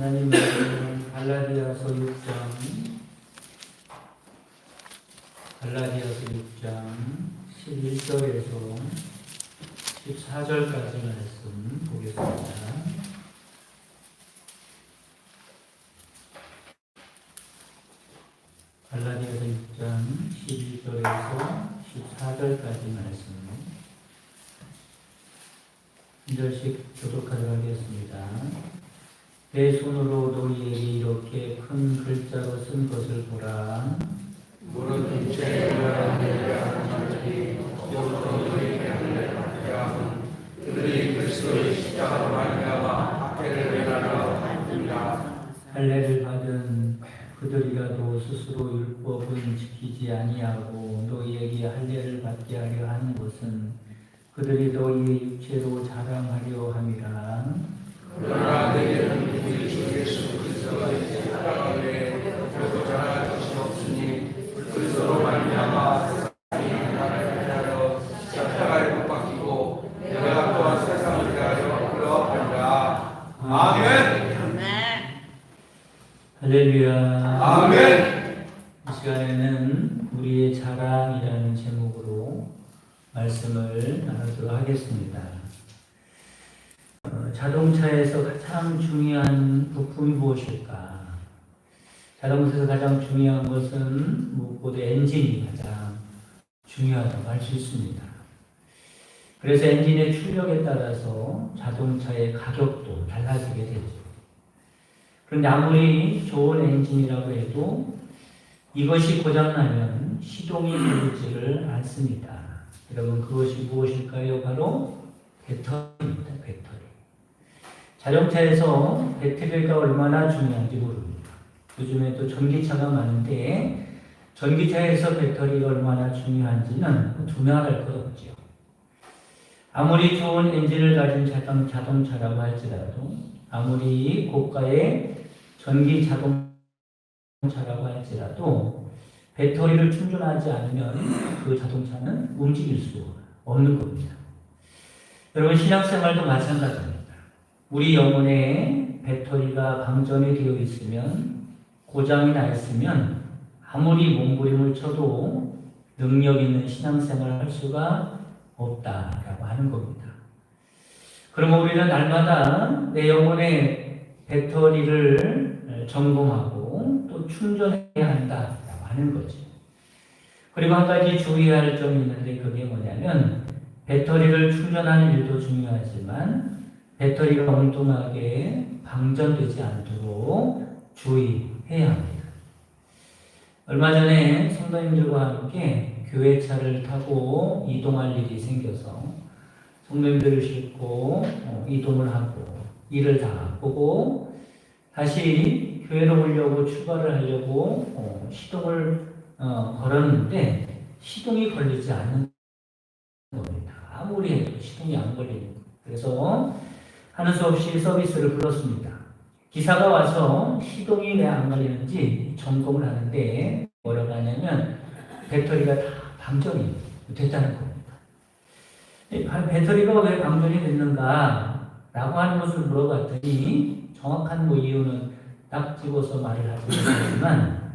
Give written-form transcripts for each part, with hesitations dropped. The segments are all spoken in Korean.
하나님 말씀은 갈라디아서 6장 11절에서 14절까지 말씀 보겠습니다. 갈라디아서 6장 11절에서 14절까지 말씀 한 절씩 교독하도록 하겠습니다. 내 손으로 너희에게 이렇게 큰 글자로 쓴 것을 보라. 무릇 일체의 하늘이라는 자들이 곧 너희에게 할례 받게 하면 그들이 그리스도의 십자가로 말미암아 학대를 면하려 하느니라. 할례를 받은 그들이라도 스스로 율법은 지키지 아니하고 너희에게 할례를 받게 하려 하는 것은 그들이 너희의 육체로 자랑하려 함이라. 그러나 너희는 우리 주 예수 그리스도의 십자가 외에 별도 자랑할 것이 없으니 그리스도로 말미암아 세상이 나를 위하여 십자가에 못 박히고 내가 또한 세상을 위하여 그러하리라. 아멘. 할렐루야. 아멘. 이 시간에는 우리의 자랑이라는 제목으로 말씀을 나누도록 하겠습니다. 자동차에서 가장 중요한 부품이 무엇일까? 자동차에서 가장 중요한 것은 무엇보다 엔진이 가장 중요하다고 할 수 있습니다. 그래서 엔진의 출력에 따라서 자동차의 가격도 달라지게 되죠. 그런데 아무리 좋은 엔진이라고 해도 이것이 고장나면 시동이 걸리지를 않습니다. 여러분, 그것이 무엇일까요? 바로 배터리입니다. 배터리. 자동차에서 배터리가 얼마나 중요한지 모릅니다. 요즘에도 전기차가 많은데 전기차에서 배터리가 얼마나 중요한지는 두말할 것 없죠. 아무리 좋은 엔진을 가진 자동차라고 할지라도, 아무리 고가의 전기 자동차라고 할지라도 배터리를 충전하지 않으면 그 자동차는 움직일 수 없는 겁니다. 여러분, 신앙생활도 마찬가지입니다. 우리 영혼에 배터리가 방전이 되어 있으면, 고장이 나 있으면 아무리 몸부림을 쳐도 능력 있는 신앙생활을 할 수가 없다라고 하는 겁니다. 그러면 우리는 날마다 내 영혼의 배터리를 점검하고 또 충전해야 한다라고 하는 거죠. 그리고 한 가지 주의해야 할 점이 있는데, 그게 뭐냐면 배터리를 충전하는 일도 중요하지만 배터리가 엉뚱하게 방전되지 않도록 주의해야 합니다. 얼마 전에 성도님들과 함께 교회차를 타고 이동할 일이 생겨서 성도님들을 싣고 이동을 하고 일을 다 보고 다시 교회로 오려고 출발을 하려고 시동을 걸었는데 시동이 걸리지 않는 겁니다. 아무리 해도 시동이 안 걸리는 거예요. 그래서 하는 수 없이 서비스를 불렀습니다. 기사가 와서 시동이 왜 안 걸리는지 점검을 하는데 뭐라고 하냐면 배터리가 다 방전이 됐다는 겁니다. 배터리가 왜 방전이 됐는가 라고 하는 것을 물어봤더니 정확한 이유는 딱 집어서 말을 하지 못하지만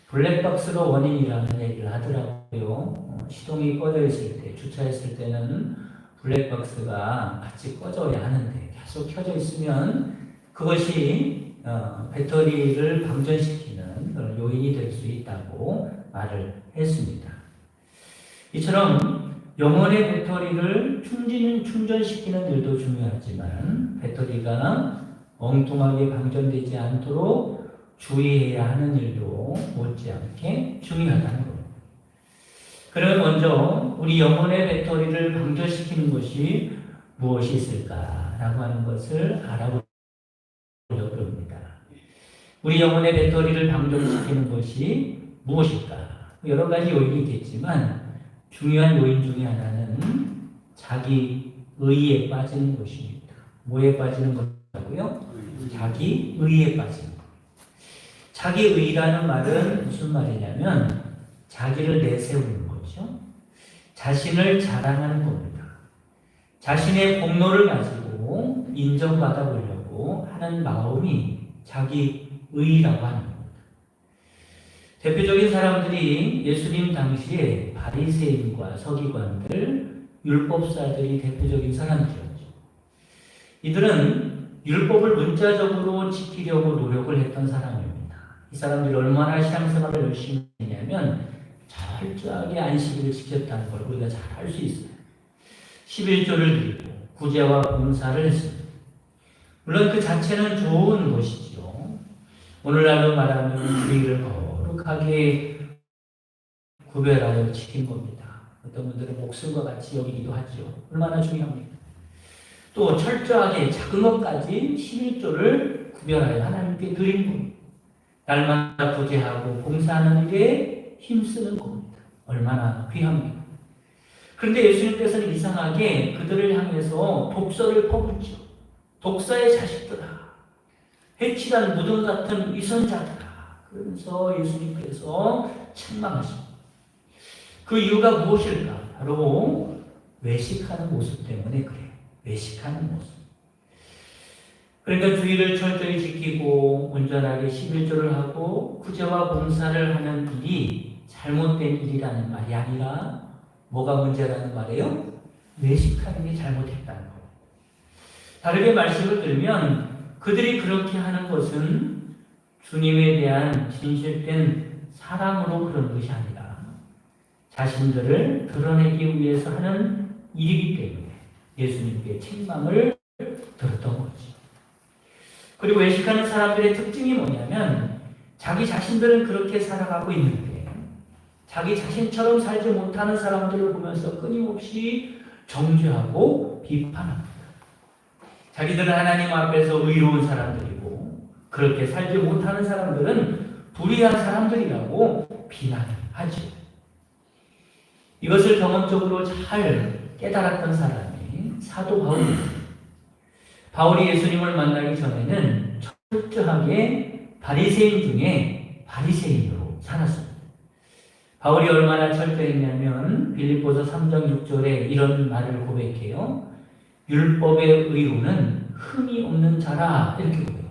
블랙박스가 원인이라는 얘기를 하더라고요. 시동이 꺼져 있을 때, 주차했을 때는 블랙박스가 같이 꺼져야 하는데 계속 켜져 있으면 그것이 배터리를 방전시키는 그런 요인이 될 수 있다고 말을 했습니다. 이처럼 영혼의 배터리를 충전시키는 일도 중요하지만 배터리가 엉뚱하게 방전되지 않도록 주의해야 하는 일도 못지않게 중요하다는 겁니다. 그러면 먼저 우리 영혼의 배터리를 방전시키는 것이 무엇이 있을까라고 하는 것을 알아보려고 합니다. 우리 영혼의 배터리를 방전시키는 것이 무엇일까? 여러 가지 요인이 있겠지만 중요한 요인 중에 하나는 자기 의에 빠지는 것입니다. 뭐에 빠지는 거라고요? 자기 의에 빠지는 것. 자기 의라는 말은 무슨 말이냐면 자기를 내세우는 거죠. 자신을 자랑하는 겁니다. 자신의 공로를 가지고 인정받아 보려고 하는 마음이 자기 의라고 하는 겁니다. 대표적인 사람들이 예수님 당시에 바리새인과 서기관들, 율법사들이 대표적인 사람들이었죠. 이들은 율법을 문자적으로 지키려고 노력을 했던 사람입니다. 이 사람들이 얼마나 신앙생활을 열심히 했냐면 철저하게 안식일을 지켰다는 걸 우리가 잘 알 수 있어요. 11조를 드리고 구제와 봉사를 했습니다. 물론 그 자체는 좋은 것이죠. 오늘날로 말하면 주의를 거룩하게 구별하여 지킨 겁니다. 어떤 분들은 목숨과 같이 여기기도 하죠. 얼마나 중요합니까? 또 철저하게 작은 것까지 11조를 구별하여 하나님께 드린 겁니다. 날마다 구제하고 봉사하는 일에 힘쓰는 겁니다. 얼마나 귀합니까? 그런데 예수님께서는 이상하게 그들을 향해서 독서를 퍼붓죠. 독사의 자식들아, 해치란 무덤 같은 위선자들아. 그러면서 예수님께서 책망하십니다. 그 이유가 무엇일까? 바로 외식하는 모습 때문에 그래요. 외식하는 모습. 그러니까 주의를 철저히 지키고 온전하게 11조를 하고 구제와 봉사를 하는 일이 잘못된 일이라는 말이 아니라 뭐가 문제라는 말이에요? 외식하는 게 잘못했다는 거예요. 다르게 말씀을 들면 그들이 그렇게 하는 것은 주님에 대한 진실된 사랑으로 그런 것이 아니라 자신들을 드러내기 위해서 하는 일이기 때문에 예수님께 책망을 들었던 거죠. 그리고 외식하는 사람들의 특징이 뭐냐면 자기 자신들은 그렇게 살아가고 있는데 자기 자신처럼 살지 못하는 사람들을 보면서 끊임없이 정죄하고 비판합니다. 자기들은 하나님 앞에서 의로운 사람들이고 그렇게 살지 못하는 사람들은 불의한 사람들이라고 비난하죠. 이것을 경험적으로 잘 깨달았던 사람이 사도 바울입니다. 바울이 예수님을 만나기 전에는 철저하게 바리새인 중에 바리새인으로 살았습니다. 바울이 얼마나 철저했냐면 빌립보서 3장 6절에 이런 말을 고백해요. 율법의 의로는 흠이 없는 자라 이렇게 고백해요.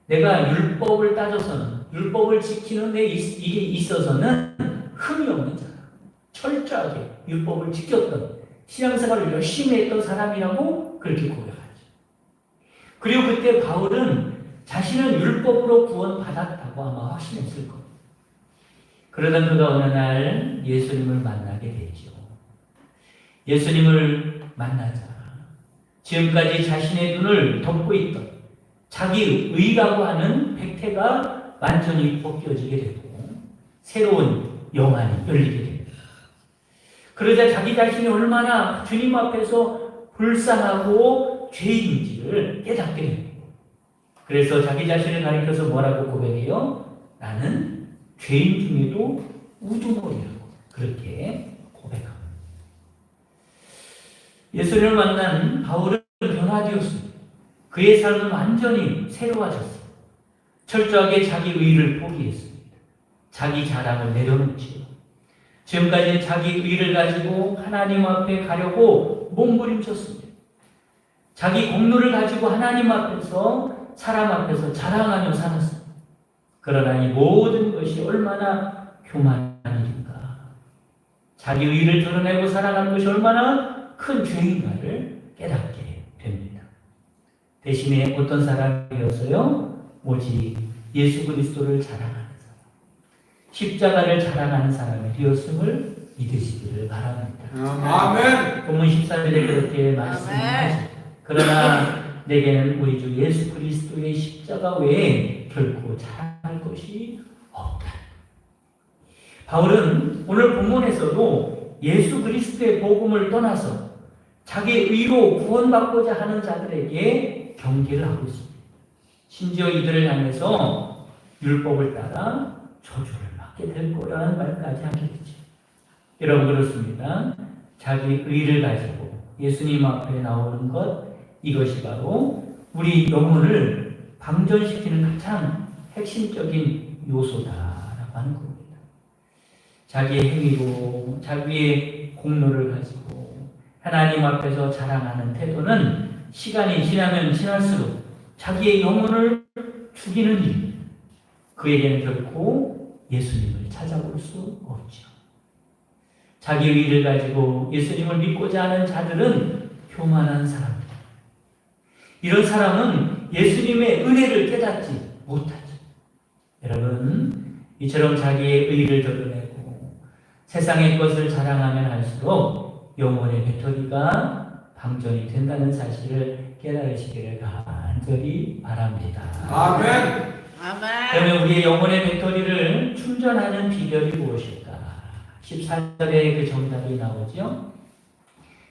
내가 율법을 따져서는 율법을 지키는 데 이게 있어서는 흠이 없는 자라. 철저하게 율법을 지켰던 신앙생활을 열심히 했던 사람이라고 그렇게 고백하죠. 그리고 그때 바울은 자신은 율법으로 구원받았다고 아마 확신했을 겁니다. 그러던 그가 어느 날 예수님을 만나게 되죠. 예수님을 만나자 지금까지 자신의 눈을 덮고 있던 자기 의라고 하는 백태가 완전히 벗겨지게 되고 새로운 영안이 열리게 됩니다. 그러자 자기 자신이 얼마나 주님 앞에서 불쌍하고 죄인인지를 깨닫게 됩니다. 그래서 자기 자신을 가리켜서 뭐라고 고백해요? 나는 죄인 중에도 우두머리라고 그렇게 고백합니다. 예수님을 만난 바울은 변화되었습니다. 그의 삶은 완전히 새로워졌습니다. 철저하게 자기 의를 포기했습니다. 자기 자랑을 내려놓지요. 지금까지 자기 의를 가지고 하나님 앞에 가려고 몸부림쳤습니다. 자기 공로를 가지고 하나님 앞에서 사람 앞에서 자랑하며 살았습니다. 그러나 이 모든 것이 얼마나 교만한 일인가. 자기 의를 드러내고 살아가는 것이 얼마나 큰 죄인가를 깨닫게 됩니다. 대신에 어떤 사람이었어요? 오직 예수 그리스도를 자랑하는 사람, 십자가를 자랑하는 사람이 되었음을 믿으시기를 바랍니다. 아멘. 본문 14절에 그렇게 말씀하시죠. 그러나 내게는 우리 주 예수 그리스도의 십자가 외에 결코 자랑할 것이 없다. 바울은 오늘 본문에서도 예수 그리스도의 복음을 떠나서 자기 의로 구원받고자 하는 자들에게 경계를 하고 있습니다. 심지어 이들을 향해서 율법을 따라 저주를 받게 될 거라는 말까지 하게 되죠. 여러분 그렇습니다. 자기 의를 가지고 예수님 앞에 나오는 것, 이것이 바로 우리 영혼을 방전시키는 가장 핵심적인 요소다라고 하는 겁니다. 자기의 행위로 자기의 공로를 가지고 하나님 앞에서 자랑하는 태도는 시간이 지나면 지날수록 자기의 영혼을 죽이는 일, 그에게는 결코 예수님을 찾아볼 수 없죠. 자기 의를 가지고 예수님을 믿고자 하는 자들은 교만한 사람이다. 이런 사람은 예수님의 은혜를 깨닫지 못하죠. 여러분, 이처럼 자기의 의를 드러내고 세상의 것을 자랑하면 할수록 영혼의 배터리가 방전이 된다는 사실을 깨달으시기를 간절히 바랍니다. 아멘. 그러면 우리의 영혼의 배터리를 충전하는 비결이 무엇일까? 14절에 그 정답이 나오죠.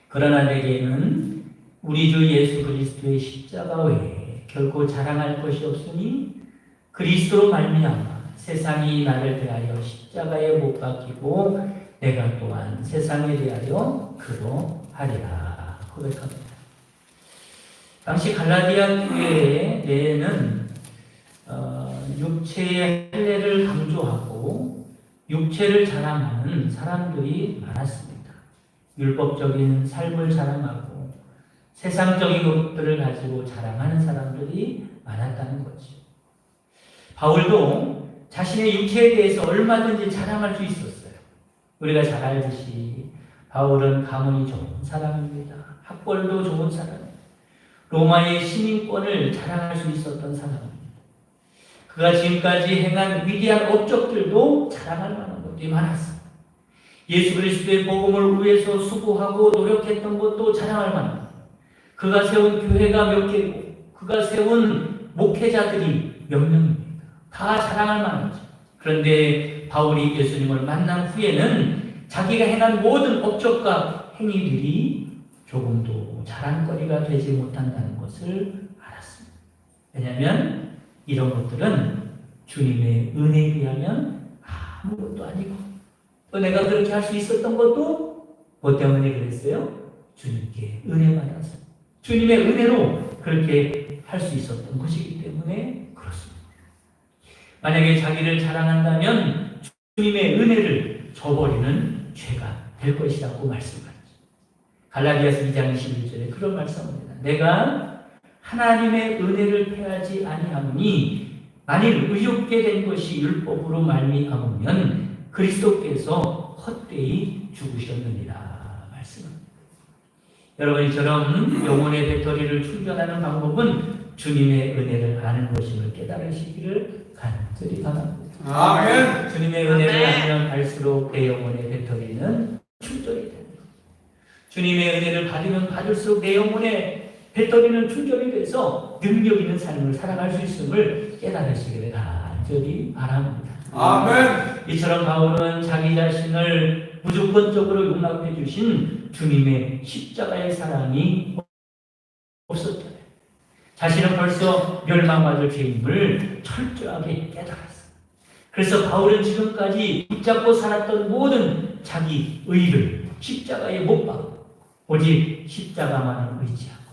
그러나 내게는 우리 주 예수 그리스도의 십자가 외에 결코 자랑할 것이 없으니 그리스도로 말미암아 세상이 나를 대하여 십자가에 못 박히고 내가 또한 세상에 대하여 그로 하리라 고백합니다. 당시 갈라디아 교회 내에는 육체의 할례를 강조하고 육체를 자랑하는 사람들이 많았습니다. 율법적인 삶을 자랑하고 세상적인 것들을 가지고 자랑하는 사람들이 많았다는 거죠. 바울도 자신의 육체에 대해서 얼마든지 자랑할 수 있었어요. 우리가 잘 알듯이 바울은 가문이 좋은 사람입니다. 학벌도 좋은 사람입니다. 로마의 시민권을 자랑할 수 있었던 사람입니다. 그가 지금까지 행한 위대한 업적들도 자랑할 만한 것들이 많았어요. 예수 그리스도의 복음을 위해서 수고하고 노력했던 것도 자랑할 만합니다. 그가 세운 교회가 몇 개고 그가 세운 목회자들이 몇 명입니다. 다 자랑할 만하죠. 그런데 바울이 예수님을 만난 후에는 자기가 행한 모든 업적과 행위들이 조금도 자랑거리가 되지 못한다는 것을 알았습니다. 왜냐하면 이런 것들은 주님의 은혜에 의하면 아무것도 아니고 또 내가 그렇게 할 수 있었던 것도 뭐 때문에 그랬어요? 주님께 은혜 받아서 주님의 은혜로 그렇게 할 수 있었던 것이기 때문에 그렇습니다. 만약에 자기를 자랑한다면 주님의 은혜를 저버리는 죄가 될 것이라고 말씀하셨습니다. 갈라디아서 2장 21절에 그런 말씀입니다. 내가 하나님의 은혜를 패하지 아니하노니 만일 의롭게 된 것이 율법으로 말미암으면 그리스도께서 헛되이 죽으셨느니라 말씀합니다. 여러분 이처럼 영혼의 배터리를 충전하는 방법은 주님의 은혜를 아는 것임을 깨달으시기를 간절히 바랍니다. 아멘. 주님의 은혜를 알면 알수록 내 영혼의 배터리는 충전이 됩니다. 주님의 은혜를 받으면 받을수록 내 영혼의 배터리는 충전이 돼서 능력 있는 삶을 살아갈 수 있음을 깨달으시기를 간절히 바랍니다. 아멘. 이처럼 바울은 자기 자신을 무조건적으로 용납해 주신 주님의 십자가의 사랑이 없었잖아요. 자신은 벌써 멸망받을 죄임을 철저하게 깨달았어요. 그래서 바울은 지금까지 붙잡고 살았던 모든 자기 의를 십자가에 못 박고 오직 십자가만을 의지하고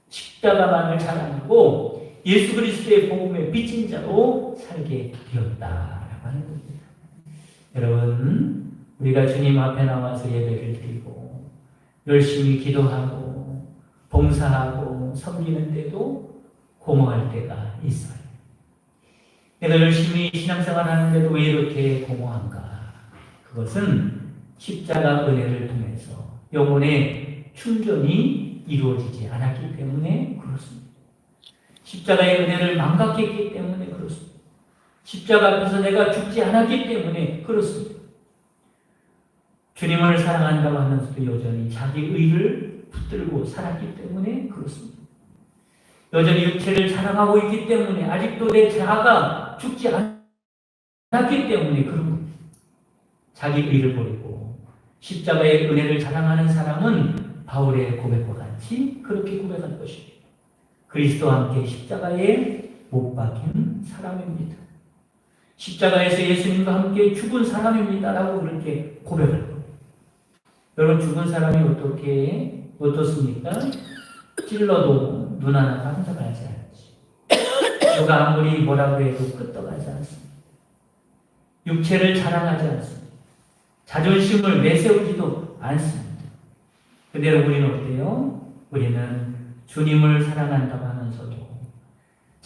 십자가만을 자랑하고 예수 그리스도의 복음의 빚진 자로 살게 되었다라고 하는 겁니다. 여러분, 우리가 주님 앞에 나와서 예배를 드리고 열심히 기도하고 봉사하고 섬기는데도 공허할 때가 있어요. 내가 열심히 신앙생활 하는데도 왜 이렇게 공허한가? 그것은 십자가 은혜를 통해서 영혼의 충전이 이루어지지 않았기 때문에 그렇습니다. 십자가의 은혜를 망각했기 때문에 그렇습니다. 십자가 앞에서 내가 죽지 않았기 때문에 그렇습니다. 주님을 사랑한다고 하면서도 여전히 자기 의를 붙들고 살았기 때문에 그렇습니다. 여전히 육체를 자랑하고 있기 때문에 아직도 내 자아가 죽지 않았기 때문에 그런 겁니다. 자기 의를 버리고 십자가의 은혜를 자랑하는 사람은 바울의 고백과 같이 그렇게 고백할 것입니다. 그리스도와 함께 십자가에 못 박힌 사람입니다. 십자가에서 예수님과 함께 죽은 사람입니다 라고 그렇게 고백할 겁니다. 여러분, 죽은 사람이 어떻습니까? 찔러도 눈 하나가 항상하지 않지. 누가 아무리 뭐라고 해도 끄떡하지 않습니다. 육체를 자랑하지 않습니다. 자존심을 내세우지도 않습니다. 근데 우리는 어때요? 우리는 주님을 사랑한다고 하면서도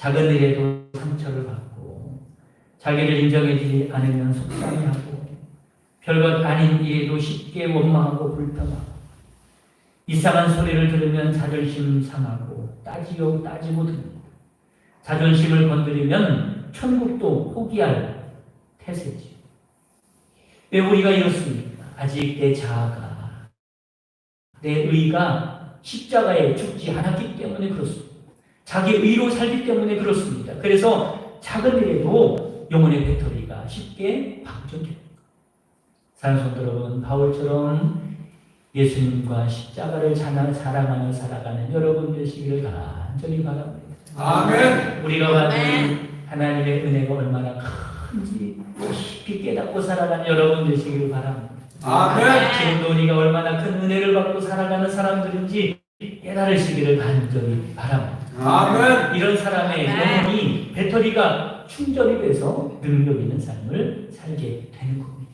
작은 일에도 상처를 받고 자기를 인정해주지 않으면 속상해하고 별것 아닌 일에도 쉽게 원망하고 불평하고 이상한 소리를 들으면 자존심 상하고 따지고 듭니다. 자존심을 건드리면 천국도 포기할 태세지. 왜 우리가 이렇습니까? 아직 내 자아가, 내 의가 십자가에 죽지 않았기 때문에 그렇습니다. 자기 의로 살기 때문에 그렇습니다. 그래서 작은 일에도 영혼의 배터리가 쉽게 방전됩니다. 사랑하는 여러분, 바울처럼 예수님과 십자가를 사랑하며 살아가는 여러분 되시기를 간절히 바랍니다. 아멘. 우리가 받는 하나님의 은혜가 얼마나 큰지 깊이 깨닫고 살아가는 여러분 되시기를 바랍니다. 아멘. 지금도 우리가 얼마나 큰 은혜를 받고 살아가는 사람들인지 깨달으시기를 간절히 바랍니다. 아멘. 이런 사람의 영혼이 배터리가 충전이 돼서 능력 있는 삶을 살게 되는 겁니다.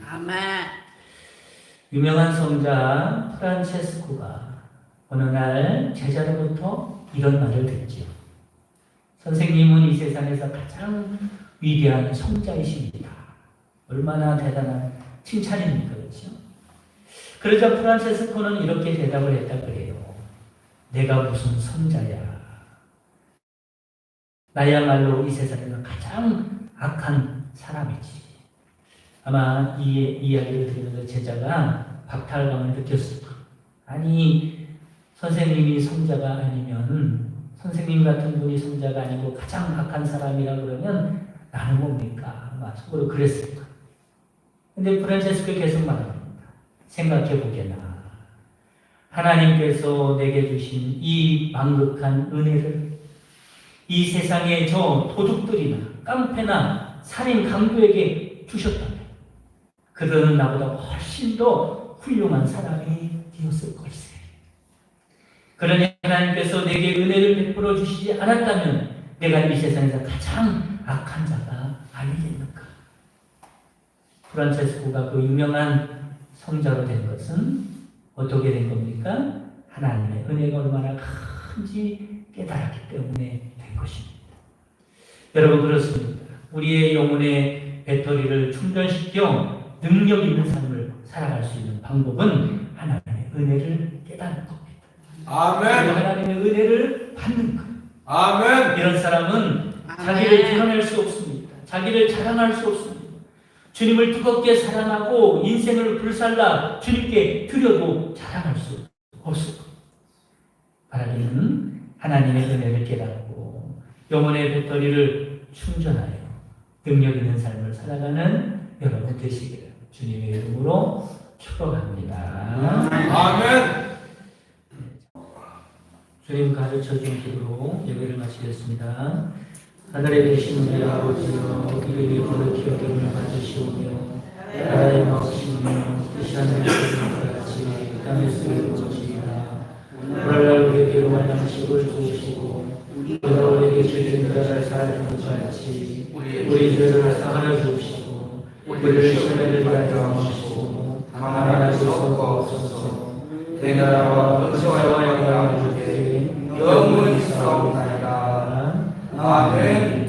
아멘. 유명한 성자 프란체스코가 어느 날 제자로부터 이런 말을 듣지요. 선생님은 이 세상에서 가장 위대한 성자이십니다. 얼마나 대단한 칭찬입니까? 그렇죠? 그러자 프란체스코는 이렇게 대답을 했다 그래요. 내가 무슨 성자야. 나야말로 이 세상에서 가장 악한 사람이지. 아마 이 이야기를 들으면서 제자가 박탈감을 느꼈을 거예요. 아니, 선생님이 성자가 아니면, 선생님 같은 분이 성자가 아니고 가장 악한 사람이라 그러면 나는 뭡니까? 아마 속으로 그랬을 거예요. 근데 프란체스코 계속 말합니다. 생각해보게나. 하나님께서 내게 주신 이 망극한 은혜를 이 세상의 저 도둑들이나 깡패나 살인 강도에게 주셨다면 그들은 나보다 훨씬 더 훌륭한 사람이 되었을 걸세. 그러니 하나님께서 내게 은혜를 베풀어 주시지 않았다면 내가 이 세상에서 가장 악한 자가 아니겠는가. 프란체스코가 그 유명한 성자로 된 것은 어떻게 된 겁니까? 하나님의 은혜가 얼마나 큰지 깨달았기 때문에 된 것입니다. 여러분 그렇습니다. 우리의 영혼의 배터리를 충전시켜 능력 있는 삶을 살아갈 수 있는 방법은 하나님의 은혜를 깨닫는 겁니다. 아멘. 하나님의 은혜를 받는 것. 아멘. 이런 사람은 자기를 드러낼 수 없습니다. 자기를 자랑할 수 없습니다. 주님을 뜨겁게 사랑하고 인생을 불살라 주님께 드려도 자랑할 수 없습니다. 바라기는 하나님의 은혜를 깨닫고 영혼의 배터리를 충전하여 능력 있는 삶을 살아가는 여러분 되시기를 주님의 이름으로 축복합니다. 아멘. 주님 가르쳐 준 기도로 예배를 마치겠습니다. 하늘에 계신 우리 아버지여, 이름이 거룩히 여김을 받으시오며 나라의 마시며 뜻이 하늘에서 같이 땅에서 이루어지이다. 오늘날 우리에게 일용할 양식을 주시고 우리가 우리에게 죄진 자를 사하여 주지 않지 우리 죄를 사하여 주시고 우리를 시험에 들게 하시고 다만 하소서 없소서. 내 나라와 권세와 영광을 주께 영원히 있사옵나이다. 아멘.